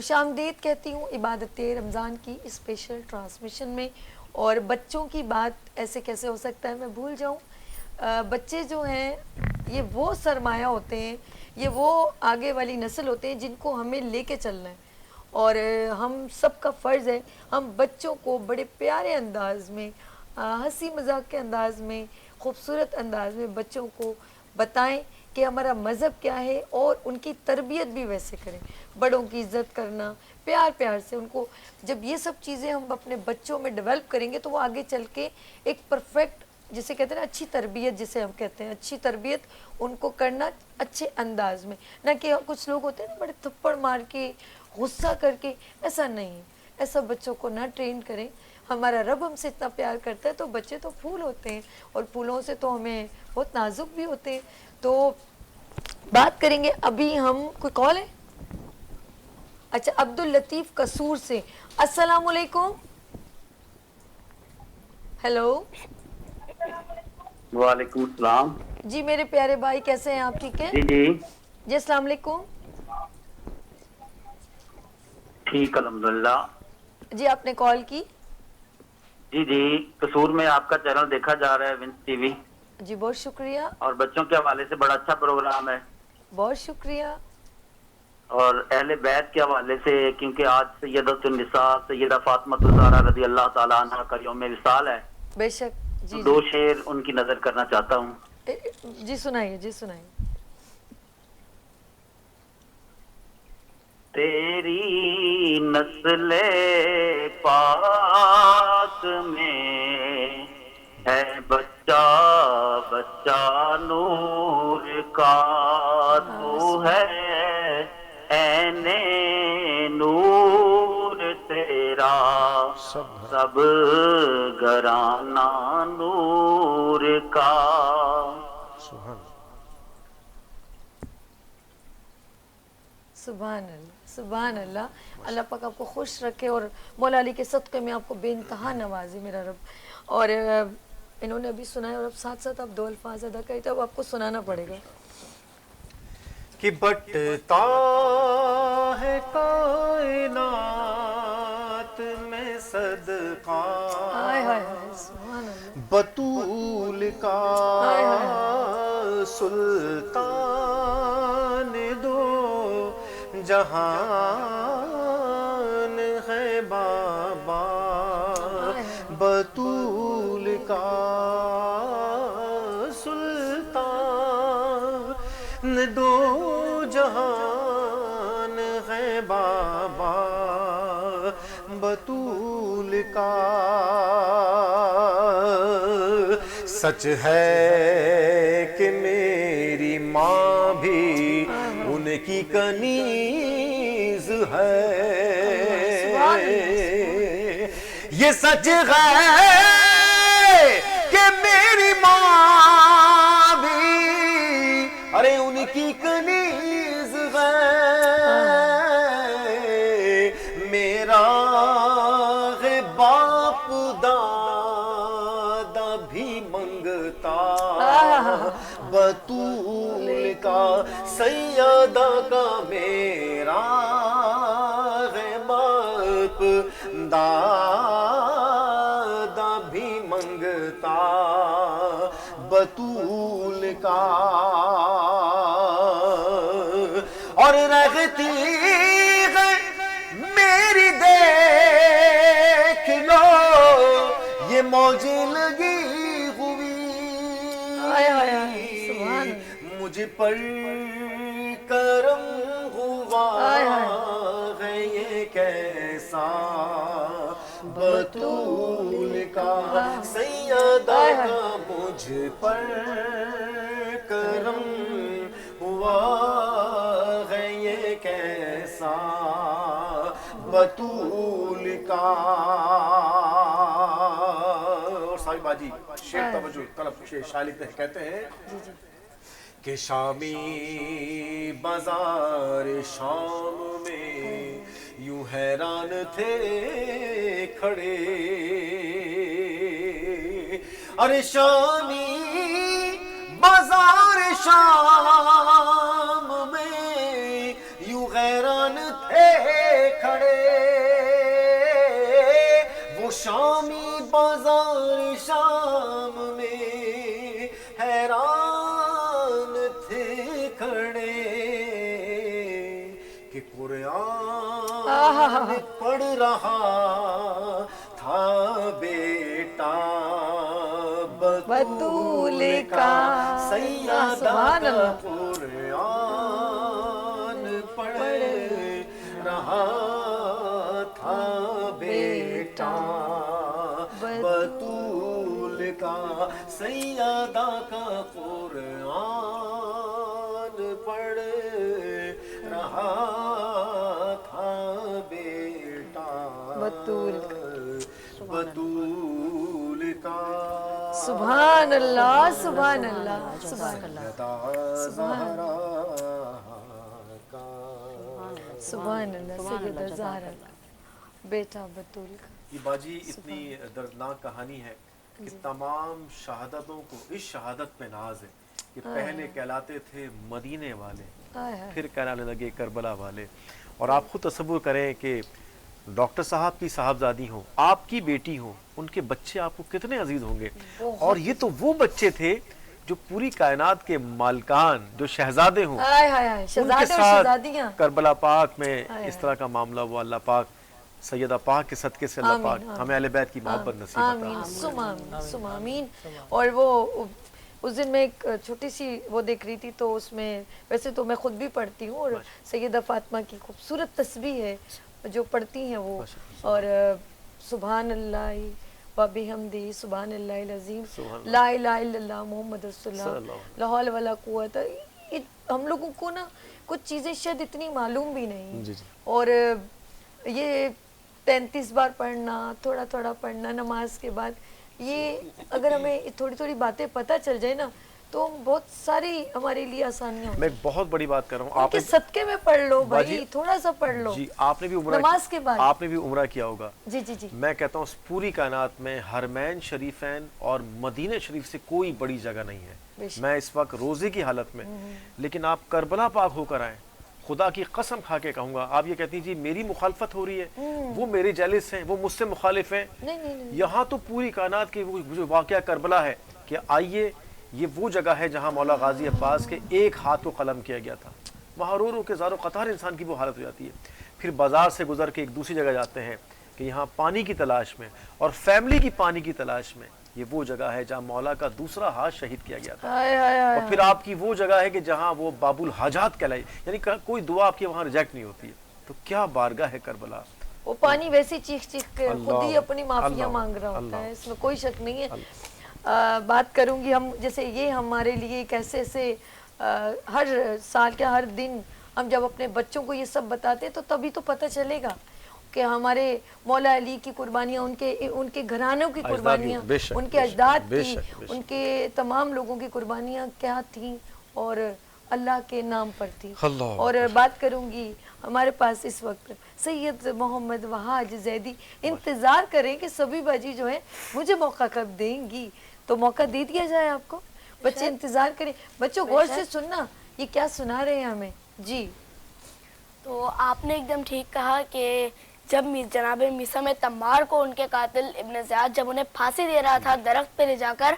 خوش آمدید کہتی ہوں عبادت رمضان کی اسپیشل ٹرانسمیشن میں. اور بچوں کی بات ایسے کیسے ہو سکتا ہے میں بھول جاؤں. بچے جو ہیں یہ وہ سرمایہ ہوتے ہیں, یہ وہ آگے والی نسل ہوتے ہیں جن کو ہمیں لے کے چلنا ہے. اور ہم سب کا فرض ہے ہم بچوں کو بڑے پیارے انداز میں, ہنسی مذاق کے انداز میں, خوبصورت انداز میں بچوں کو بتائیں کہ ہمارا مذہب کیا ہے, اور ان کی تربیت بھی ویسے کریں. بڑوں کی عزت کرنا, پیار پیار سے ان کو, جب یہ سب چیزیں ہم اپنے بچوں میں ڈیولپ کریں گے تو وہ آگے چل کے ایک پرفیکٹ, جسے کہتے ہیں نا اچھی تربیت, جسے ہم کہتے ہیں اچھی تربیت ان کو کرنا اچھے انداز میں. نہ کہ کچھ لوگ ہوتے ہیں نا بڑے تھپڑ مار کے, غصہ کر کے, ایسا نہیں. ایسا بچوں کو نہ ٹرین کریں. ہمارا رب ہم سے اتنا پیار کرتا ہے تو بچے تو پھول ہوتے ہیں, اور پھولوں سے تو ہمیں بہت نازک بھی ہوتے ہیں. تو بات کریں گے ابھی ہم. کوئی کال ہے؟ اچھا, عبداللطیف قصور سے. السلام علیکم. ہیلو. وعلیکم السلام. جی میرے پیارے بھائی, کیسے ہیں آپ؟ ٹھیک ہیں جی جی جی. السلام علیکم. ٹھیک الحمدللہ. جی آپ نے کال کی. جی جی, قصور میں آپ کا چینل دیکھا جا رہا ہے, ونس ٹی وی, جی بہت شکریہ. اور بچوں کے حوالے سے بڑا اچھا پروگرام ہے. بہت شکریہ. اور اہل بیت کے حوالے سے, کیونکہ آج سیدۃ النساء سیدہ فاطمہ الزہرا رضی اللہ تعالیٰ عنہ کا یوم وصال ہے, بے شک. تو جی دو جی شعر ان کی نظر کرنا چاہتا ہوں. جی سنائیے, جی سنائیے. تیری نسل پاک میں ہے بچہ بچہ نور کا, تو ہے عین نور تیرا سب گھرانہ نور کا. سبحان اللہ, سبحان اللہ. اللہ پاک آپ کو خوش رکھے اور مولا علی کے صدقے میں آپ کو بے انتہا نوازے میرا رب. اور انہوں نے ابھی سنایا, اور اب ساتھ ساتھ آپ دو الفاظ ادا کریں تو اب آپ کو سنانا پڑے گا. کہ بٹتا ہے کائنات میں صدقہ ہائے ہائے ہائے, سبحان اللہ. بطول کا ہائے ہائے ہائے. سلطان دو جہان ہے بابا, بطول کا سلطان دو جہان ہے بابا, بطول کا. سچ ہے کہ میری ماں بھی ان کی کنیز ہے, یہ سچ ہے کہ میری ماں بھی ارے ان کی کنیز ہے. میرا ہے باپ دادا بھی منگتا, بطول کا سیدہ کا میرا ہے باپ دادا بھی منگتا, بطول کا. اور رہتی ہے میری دیکھ لو یہ موج لگی ہوئی, مجھ پر کرم ہوا ہے یہ کیسا, بطول کا سیدہ کا مجھ پر کرم ہوا ہے یہ کیسا, بطول کا. اور صاحب باجی شعر توجہ طلب شاعر لکھتے ہیں, کہتے ہیں کہ شامی بازار شام میں یوں حیران تھے کھڑے, ارے شامی بازار شام میں یوں حیران تھے بازار شام میں حیران تھے کھڑے کہ قرآن پڑھ رہا تھا بیٹا بطول کا سیدہ کا قرآن پڑھ رہا تھا بیٹا بطول کا سیدہ کا قرآن پڑھ رہا تھا بیٹا بطول کا سبحان اللہ سبحان اللہ سبحان اللہ سبحان اللہ سیدہ زہرا کا بیٹا بطول کا. یہ باجی اتنی دردناک کہانی ہے کہ تمام شہادتوں کو اس شہادت پہ ناز ہے کہ پہلے کہلاتے تھے مدینے والے پھر کہلانے لگے کربلا والے. اور آپ خود تصور کریں کہ ڈاکٹر صاحب کی صاحبزادی ہوں آپ کی بیٹی ہوں ان کے بچے آپ کو کتنے عزیز ہوں گے. اور یہ تو وہ بچے تھے جو پوری کائنات کے مالکان جو شہزادے ہوں ان کے ساتھ کربلا پاک میں اس طرح کا معاملہ ہوا. اللہ پاک سیدہ پاک کے صدقے سے اللہ پاک ہمیں اہل بیت کی محبت نصیب عطا آمین ثم آمین. اور وہ اس دن میں ایک چھوٹی سی وہ دیکھ رہی تھی تو اس میں ویسے تو میں خود بھی پڑھتی ہوں اور سیدہ فاطمہ کی خوبصورت تسبیح ہے جو پڑھتی ہیں وہ اور سبحان اللہ وبحمدہ سبحان اللہ العظیم لا الہ الا اللہ محمد رسول اللہ لا حول ولا قوت. ہم لوگوں کو نا کچھ چیزیں شاید اتنی معلوم بھی نہیں اور یہ 33 بار پڑھنا تھوڑا تھوڑا پڑھنا نماز کے بعد یہ اگر ہمیں تھوڑی تھوڑی باتیں پتہ چل جائے نا تو بہت ساری ہمارے لیے آسانیاں. میں بہت بڑی بات کر رہا ہوں آپ کے صدقے میں پڑھ لو بھائی تھوڑا سا پڑھ لو. جی آپ نے بھی عمرہ نماز کے بعد آپ نے بھی عمرہ کیا ہوگا. جی جی جی میں کہتا ہوں اس پوری کائنات میں حرمین شریفین اور مدینہ شریف سے کوئی بڑی جگہ نہیں ہے. میں اس وقت روزے کی حالت میں لیکن آپ کربلا پاک ہو کر آئیں خدا کی قسم کھا کے کہوں گا. آپ یہ کہتی ہیں جی میری مخالفت ہو رہی ہے وہ میرے جالس ہیں وہ مجھ سے مخالف ہیں. یہاں تو پوری کائنات کی وہ جو واقعہ کربلا ہے کہ آئیے یہ وہ جگہ ہے جہاں مولا غازی عباس کے ایک ہاتھ کو قلم کیا گیا تھا. وہاں رو رو کے زار و قطار انسان کی وہ حالت ہو جاتی ہے. پھر بازار سے گزر کے ایک دوسری جگہ جاتے ہیں کہ یہاں پانی کی تلاش میں اور فیملی کی پانی کی تلاش میں. یہ وہ جگہ ہے جہاں مولا کا دوسرا ہاتھ شہید کیا گیا تھا. اور پھر آپ کی وہ جگہ ہے کہ جہاں وہ باب الحاجات کہلائی یعنی کوئی دعا آپ کی وہاں ریجیکٹ نہیں ہوتی ہے. تو کیا بارگاہ ہے کربلا. وہ پانی ویسی چیخ چیخ کے خود ہی اپنی معافیاں مانگ رہا ہوتا ہے. اس میں کوئی شک نہیں ہے. بات کروں گی ہم جیسے یہ ہمارے لیے کیسے سے ہر سال کے ہر دن ہم جب اپنے بچوں کو یہ سب بتاتے تو تبھی تو پتہ چلے گا کہ ہمارے مولا علی کی قربانیاں ان کے گھرانوں کی قربانیاں ان کے اجداد کی ان کے تمام لوگوں کی قربانیاں کیا تھیں اور اللہ کے نام پر تھی. اور بات کروں گی ہمارے پاس اس وقت سید محمد وحاج زیدی انتظار کریں کہ سبھی باجی جو ہیں مجھے موقع کب دیں گی تو موقع دے دیا جائے آپ کو. بچے انتظار کریں. بچوں غور سے سننا یہ کیا سنا رہے ہیں ہمیں. جی تو آپ نے ایک دم ٹھیک کہا کہ جب جناب میثم تمار کو ان کے قاتل ابن زیاد جب انہیں پھانسی دے رہا تھا درخت پہ لے جا کر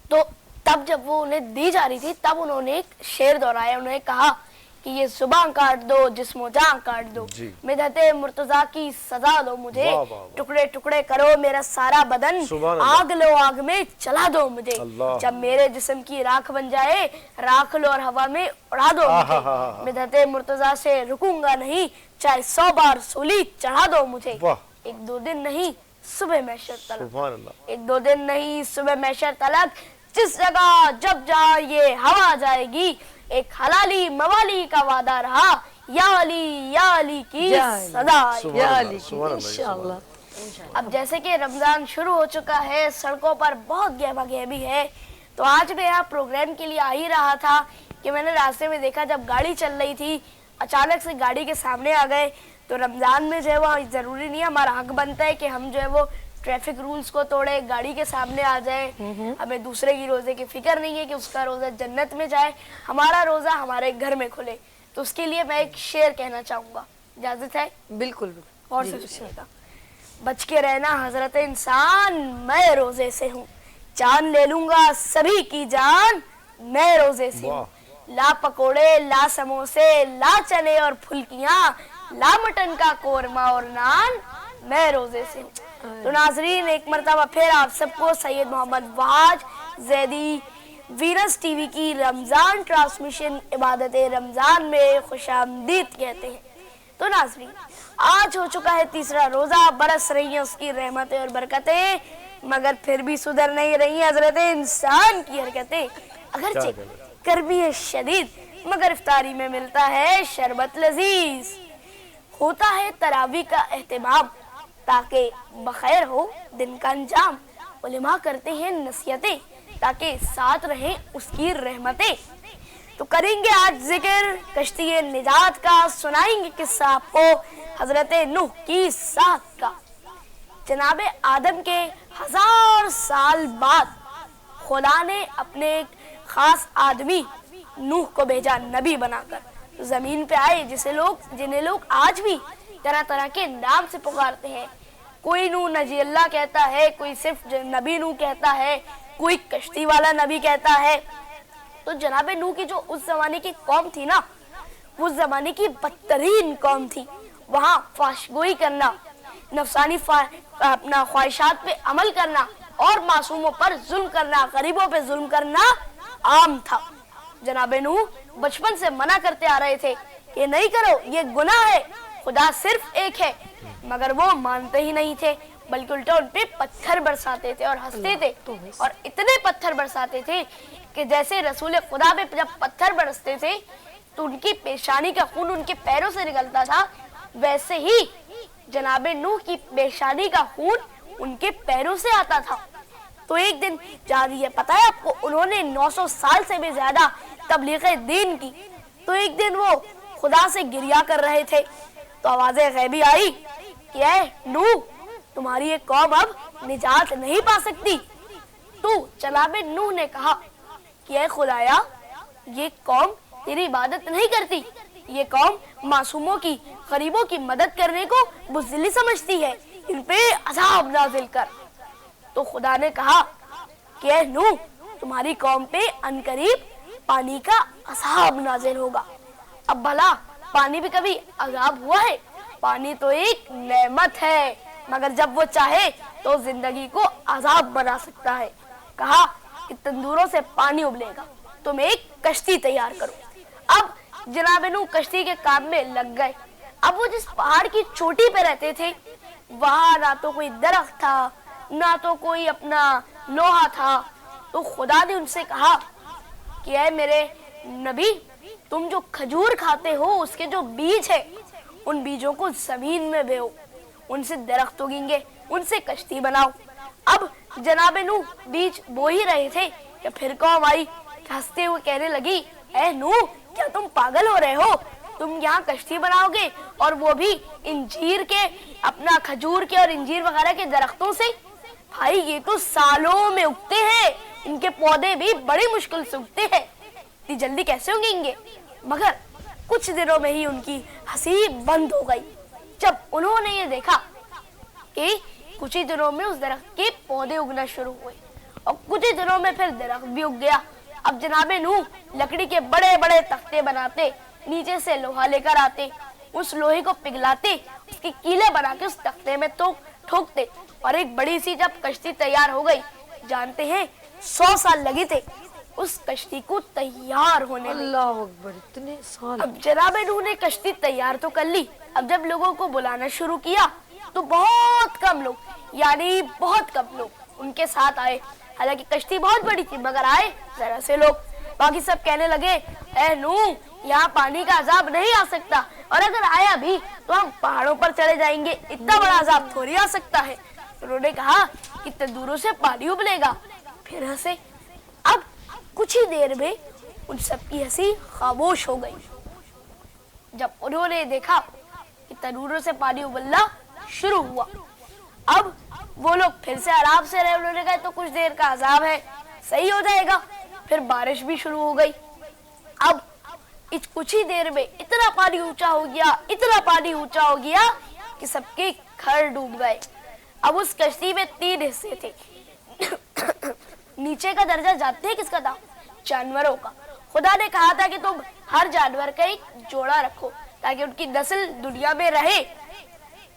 تو تب جب وہ انہیں دی جا رہی تھی تب انہوں نے ایک شعر دہرایا. انہوں نے کہا کہ یہ زباں کاٹ دو جسم و جاں کاٹ دو مدحت مرتضیٰ کی سزا دو مجھے ٹکڑے ٹکڑے کرو میرا سارا بدن آگ لو آگ میں چلا دو مجھے جب میرے جسم کی راکھ بن جائے راکھ لو اور ہوا میں اڑا دو مجھے مدحت مرتضیٰ سے رکوں گا نہیں چاہے 100 بار سولی چڑھا دو مجھے. ایک دو دن نہیں صبح محشر تلک ایک دو دن نہیں صبح محشر تلک جس جگہ جب جہاں یہ ہوا جائے گی ایک حلالی موالی کا وعدہ رہا یا علی کی صدا یا علی کی انشاءاللہ. اب جیسے کہ رمضان شروع ہو چکا ہے سڑکوں پر بہت گہما گہمی ہے تو آج میں یہاں پروگرام کے لیے آ ہی رہا تھا کہ میں نے راستے میں دیکھا جب گاڑی چل رہی تھی اچانک سے گاڑی کے سامنے آ گئے. تو رمضان میں جو ہے وہ ضروری نہیں ہے ہمارا حق بنتا ہے کہ ہم جو ہے وہ ٹریفک رولز کو توڑے گاڑی کے سامنے آ جائے. ہمیں دوسرے کی روزے کی فکر نہیں ہے کہ اس کا روزہ جنت میں جائے ہمارا روزہ ہمارے گھر میں کھلے. تو اس کے لیے میں ایک شعر کہنا چاہوں گا. اجازت ہے؟ بالکل اور سے سنیے گا. बच के रहना हजरत इंसान, मैं रोजे से हूँ, जान ले लूंगा सभी की जान, मैं रोजे से हूँ। ला पकोड़े, ला समोसे, ला चने और फुल्कियाँ, ला मटन का कोरमा और नान, मैं रोजे से हूँ। तो नाजरीन, एक मरतबा फिर आप सबको सैयद मोहम्मद वहाज जैदी वीनस टीवी की रमजान ट्रांसमिशन इबादत रमजान में खुशामदीद कहते हैं। तो नाजरीन, आज हो चुका है तीसरा रोजा, बरस रही है उसकी रहमतें और बरकतें, मगर फिर भी सुधर नहीं रही है हजरत इंसान की हरकतें। अगरचे कर भी है शदीद, मगर इफ्तारी में मिलता है शरबत लजीज। होता है तरावी का एहतमाम ताकि बखैर हो दिन का अंजाम। उलेमा करते हैं नसीहतें ताकि साथ रहे उसकी रहमतें। तो करेंगे आज जिक्र कश्ती निजात का, सुनाएंगे किस्सा आपको हजरत नूह की साथ का। जनाब आदम के 1000 साल बाद खुदा ने अपने एक खास आदमी नूह को भेजा नबी बनाकर। जमीन पे आए जिन्हें लोग आज भी तरह तरह के नाम से पुकारते हैं। कोई नूह नजी अल्लाह कहता है, कोई सिर्फ नबी नूह कहता है, कोई कश्ती वाला नबी कहता है। तो जनाब नूह की जो उस जमाने की कौम थी ना, उस जमाने की बदतरीन कौम थी। वहाँ फाशगोई करना, नफसानी अपना ख्वाहिशात पे अमल करना और मासूमों पर जुल्म करना, गरीबों पे जुल्म करना आम था। जनाब नूह बचपन से मना करते आ रहे थे, ये नहीं करो, ये गुनाह है, खुदा सिर्फ एक है, मगर वो मानते ही नहीं थे, बल्कि उल्टा उन पे पत्थर बरसाते थे और हंसते थे। और इतने पत्थर बरसाते थे कि जैसे रसूल खुदा पे जब पत्थर बरसते थे तो उनकी पेशानी का खून उनके पैरों से निकलता था, वैसे ही जनाब नूह की पेशानी का खून उनके पैरों से आता था। तो एक दिन जारी है, पता है आपको, उन्होंने 900 साल से भी ज्यादा तबलीग दीन की। तो एक दिन वो खुदा से गिरिया कर रहे थे तो आवाज़े गैबी आई कि ऐ नूह, तुम्हारी ये कौम अब निजात नहीं पा सकती। तो जनाब नूह ने कहा कि ऐ खुदाया, ये कौम तेरी इबादत नहीं करती, ये कौम मासूमों की, गरीबों की मदद करने को बुज़दिली समझती है, इन पे अज़ाब नाज़िल कर। तो खुदा ने कहा कि ऐ नूह, तुम्हारी कौम पे अनकरीब पानी का अज़ाब नाज़िल होगा। अब भला पानी भी कभी अज़ाब हुआ है? पानी तो एक नेमत है, मगर जब वो चाहे तो जिंदगी को अज़ाब बना सकता है। कहा कि तंदूरों से पानी उबलेगा, तुम एक कश्ती तैयार करो। अब जनाब नूह कश्ती के काम में लग गए। अब वो जिस पहाड़ की चोटी पे रहते थे, वहां ना तो कोई दरख्त था, ना तो कोई अपना लोहा था। तो खुदा ने उनसे कहा कि ऐ मेरे नबी, तुम जो खजूर खाते हो उसके जो बीज है, उन बीजों को जमीन में बोओ, उनसे दरख्त उगेंगे, उनसे कश्ती बनाओ। अब जनाब नूह बीज बो ही रहे थे कि फिर कौम आई, हंसते हुए कहने लगी, ऐ नूह, क्या तुम पागल हो रहे हो? तुम यहाँ कश्ती बनाओगे और वो भी इंजीर के, अपना खजूर के और इंजीर वगैरह के दरख्तों से? भाई ये तो सालों में उगते हैं, इनके पौधे भी बड़ी मुश्किल से उगते हैं, इतनी जल्दी कैसे उगेंगे? मगर कुछ दिनों में ही उनकी हंसी बंद हो गई जब उन्होंने ये देखा कि कुछ ही दिनों में उस दरख्त के पौधे उगना शुरू हुए और कुछ ही दिनों में फिर दरख्त भी उग गया। अब जनाब नूह लकड़ी के बड़े बड़े तख्ते बनाते, नीचे से लोहा लेकर आते, उस लोहे को पिघलाते, उसकी कीले बना के उस तख्ते में तो ठोकते और एक बड़ी सी जब कश्ती तैयार हो गई, जानते हैं 100 साल लगे थे उस कश्ती को तैयार होने में। अल्लाह अकबर, इतने साल। अब जनाब नूह ने कश्ती तैयार तो कर ली। अब जब लोगों को बुलाना शुरू किया तो बहुत कम लोग, यानी बहुत कम लोग उनके साथ आए। हालांकि कश्ती बहुत बड़ी थी, मगर आए जरा से लोग। बाकी सब कहने लगे, ऐ नूह, यहाँ पानी का अजाब नहीं आ सकता, और अगर आया भी तो हम पहाड़ों पर चले जाएंगे, इतना बड़ा अजाब थोड़ी आ सकता है। उन्होंने कहा कि तंदूरों से पानी उबलेगा। फिर हंसे। अब कुछ ही देर में उन सबकी हंसी खामोश हो गई जब उन्होंने देखा कि तंदूरों से पानी उबलना शुरू हुआ। अब वो लोग फिर से आराम से रहे। उन्होंने कहा तो कुछ देर का अजाब है, सही हो जाएगा। फिर बारिश भी शुरू हो गई। अब इस कुछ ही देर में इतना पानी ऊंचा हो गया, इतना पानी ऊंचा हो गया कि सबके घर डूब गए। अब उस कश्ती में 3 हिस्से थे। नीचे का दर्जा जानते हैं किसका था? जानवरों का। खुदा ने कहा था कि तुम हर जानवर का एक जोड़ा रखो ताकि उनकी नस्ल दुनिया में रहे।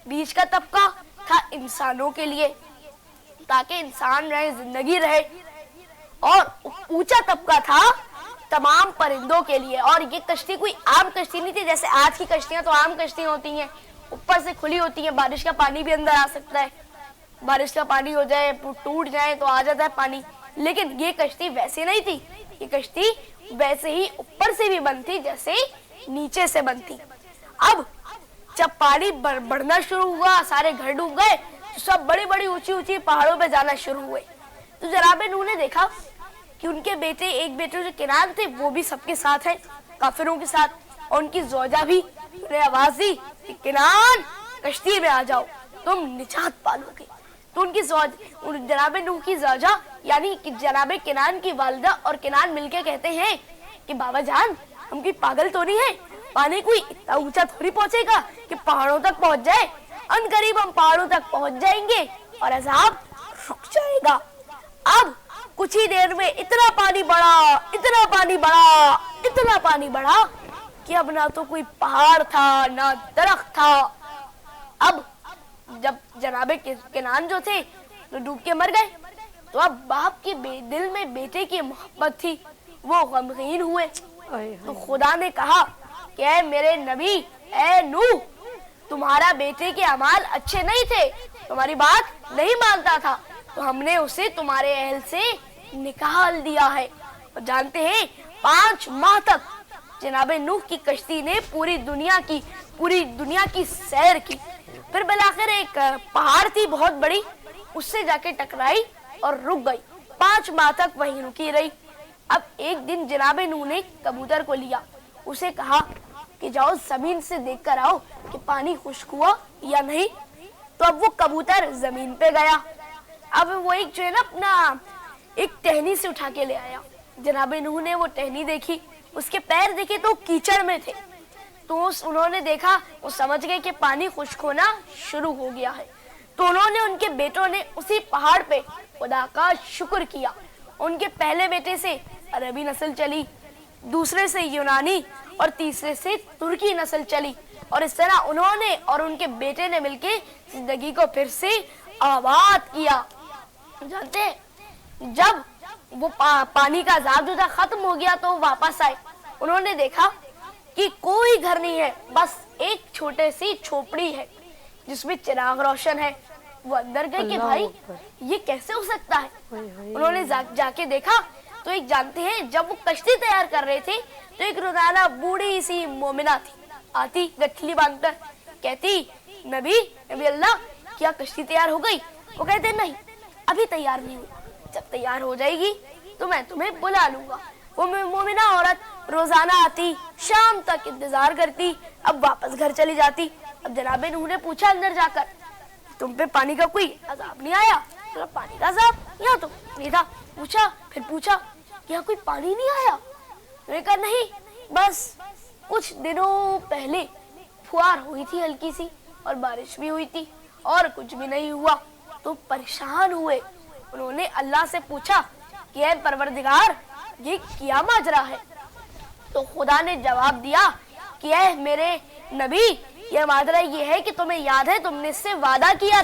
बीच का तबका था इंसानों के लिए ताकि इंसान रहे, जिंदगी रहे। और ऊंचा तबका था तमाम परिंदों के लिए। और ये कश्ती कोई आम कश्ती नहीं थी, जैसे आज की कश्तियां तो आम कश्तियां होती हैं, ऊपर से खुली होती हैं, बारिश का पानी भी अंदर आ सकता है, बारिश का पानी हो जाए, टूट जाए तो आ जाता है पानी। लेकिन ये कश्ती वैसे नहीं थी, ये कश्ती वैसे ही ऊपर से भी बंद थी जैसे नीचे से बंद थी। अब जब पानी बढ़ना शुरू हुआ, सारे घर डूब गए, तो सब बड़ी बड़ी ऊंची ऊंची पहाड़ों पे जाना शुरू हुए। तो जनाबे नूह ने देखा कि उनके बेटे, एक बेटे जो किनान थे, वो भी सबके साथ हैं, काफिरों के साथ, और उनकी ज़ौजा भी। उन्हें आवाज दी कि किनान कश्ती में आ जाओ, तुम निजात पालोगे। तो उनकी जनाबे नूह की ज़ौजा यानी कि जनाबे किनान की वालिदा और किनान मिलके कहते हैं कि बाबा जान, हम कोई पागल तो नहीं है, पानी कोई इतना ऊंचा थोड़ी पहुंचेगा कि पहाड़ों तक पहुंच जाए। अनकरीब हम पहाड़ों तक पहुंच जाएंगे और अज़ाब रुक जाएगा। अब कुछ ही देर में इतना पानी बढ़ा, इतना पानी बढ़ा, इतना पानी बढ़ा कि अब ना तो कोई पहाड़ था ना दरख्त था। अब जब जनाबे किनान जो थे तो डूब के मर गए, तो अब बाप के दिल में बेटे की मोहब्बत थी, वो गमगीन हुए। तो खुदा ने कहा कि ऐ मेरे नबी, ऐ नूह, तुम्हारा बेटे के अमाल अच्छे नहीं थे, तुम्हारी बात नहीं मानता था, तो हमने उसे तुम्हारे अहल से निकाल दिया है। और जानते हैं 5 माह तक जनाबे नूह की कश्ती ने पूरी दुनिया की सैर की। फिर बिलाखिर एक पहाड़ थी बहुत बड़ी, उससे जाके टकराई और रुक गई। 5 माह तक वहीं रुकी रही। अब एक दिन जनाबे नूह ने कबूतर को लिया, उसे कहा कि जाओ जमीन से देख कर आओ कि पानी खुश्क हुआ या नहीं। तो अब वो कबूतर जमीन पे गया। अब वो एक जो है ना अपना एक टहनी से उठा के ले आया। जनाबे नूह ने वो टहनी देखी, उसके पैर देखे तो कीचड़ में थे। तो उन्होंने देखा, वो समझ गए कि पानी खुश्क होना शुरू हो गया है। तो उन्होंने, उनके बेटों ने उसी पहाड़ पे खुदा का शुक्र किया। उनके पहले बेटे से अरबी नस्ल चली, दूसरे से यूनानी और तीसरे से तुर्की नस्ल चली। और इस तरह उन्होंने और उनके बेटे ने मिलके जिंदगी को फिर से आबाद किया। जानते हैं, जब वो पानी का अज़ाब जो था खत्म हो गया तो वापस आए। उन्होंने देखा कि कोई घर नहीं है, बस एक छोटे सी झोपड़ी है जिसमें चिराग रोशन है। वो अंदर गए कि भाई ये कैसे हो सकता है। उन्होंने जाके देखा तो एक, जानते हैं, जब वो कश्ती तैयार कर रहे थे तो एक रोजाना बूढ़ी सी मोमिना थी, आती गठली बांधकर, कहती नबी अल्लाह, क्या कश्ती तैयार हो गई? वो कहते नहीं, अभी तैयार नहीं हुई, जब तैयार हो जाएगी तो मैं तुम्हें बुला लूंगा। वो मोमिना औरत रोजाना आती, शाम तक इंतजार करती, अब वापस घर चली जाती। अब जनाबे नूह ने पूछा अंदर जाकर, तुम पे पानी का कोई अजाब नहीं आया? तो पानी का अजाब यहाँ तो नहीं था। फिर पूछा यहाँ कोई पानी नहीं आया? मैंने कहा नहीं, बस कुछ दिनों पहले फुहार हुई थी हल्की सी और बारिश भी हुई थी और कुछ भी नहीं हुआ। तो परेशान हुए। उन्होंने अल्लाह से पूछा कि ऐ परवरदिगार, ये क्या माजरा है? तो खुदा ने जवाब दिया कि ऐ मेरे नबी, ये माजरा ये है कि तुम्हें याद है तुमने इससे वादा किया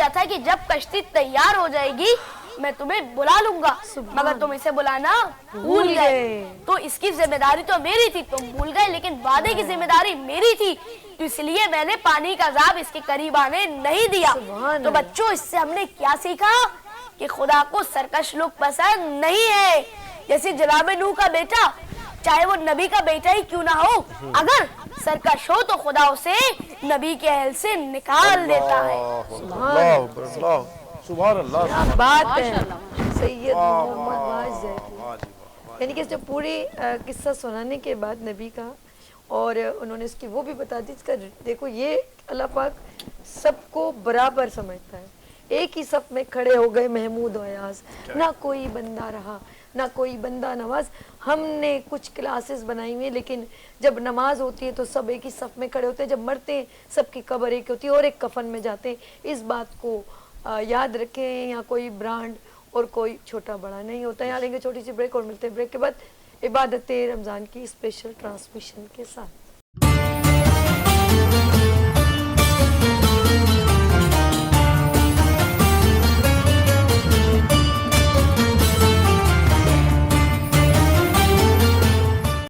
था कि जब कश्ती तैयार हो जाएगी मैं तुम्हें बुला लूंगा, मगर तुम इसे बुलाना भूल गए। तो इसकी जिम्मेदारी तो मेरी थी, तुम भूल गए, लेकिन वादे की जिम्मेदारी मेरी थी, तो इसलिए मैंने पानी का अजाब इसके करीब आने नहीं दिया। तो बच्चों, इससे हमने क्या सीखा कि खुदा को सरकश लोग पसंद नहीं है। जैसे जनाबे नूह का बेटा, चाहे वो नबी का बेटा ही क्यों ना हो, अगर सरकश हो तो खुदा उसे नबी के अहल से निकाल देता है। सुभान अल्लाह, बात है सैयद मोहम्मद वाज। यानी कि जब पूरी किस्सा सुनाने के बाद नबी का, और उन्होंने उसकी वो भी बता दी, इसका देखो ये अल्लाह पाक सबको बराबर समझता है। एक ही सफ में खड़े हो गए महमूद और अयाज, ना कोई बंदा रहा, نہ کوئی بندہ نواز. ہم نے کچھ کلاسز بنائی ہوئی ہیں لیکن جب نماز ہوتی ہے تو سب ایک ہی صف میں کھڑے ہوتے ہیں, جب مرتے ہیں سب کی قبر ایک ہوتی ہے اور ایک کفن میں جاتے ہیں. اس بات کو یاد رکھیں. یا کوئی برانڈ اور کوئی چھوٹا بڑا نہیں ہوتا ہے. یہاں لیں گے چھوٹی سی بریک اور ملتے ہیں بریک کے بعد عبادت رمضان کی اسپیشل ٹرانسمیشن کے ساتھ.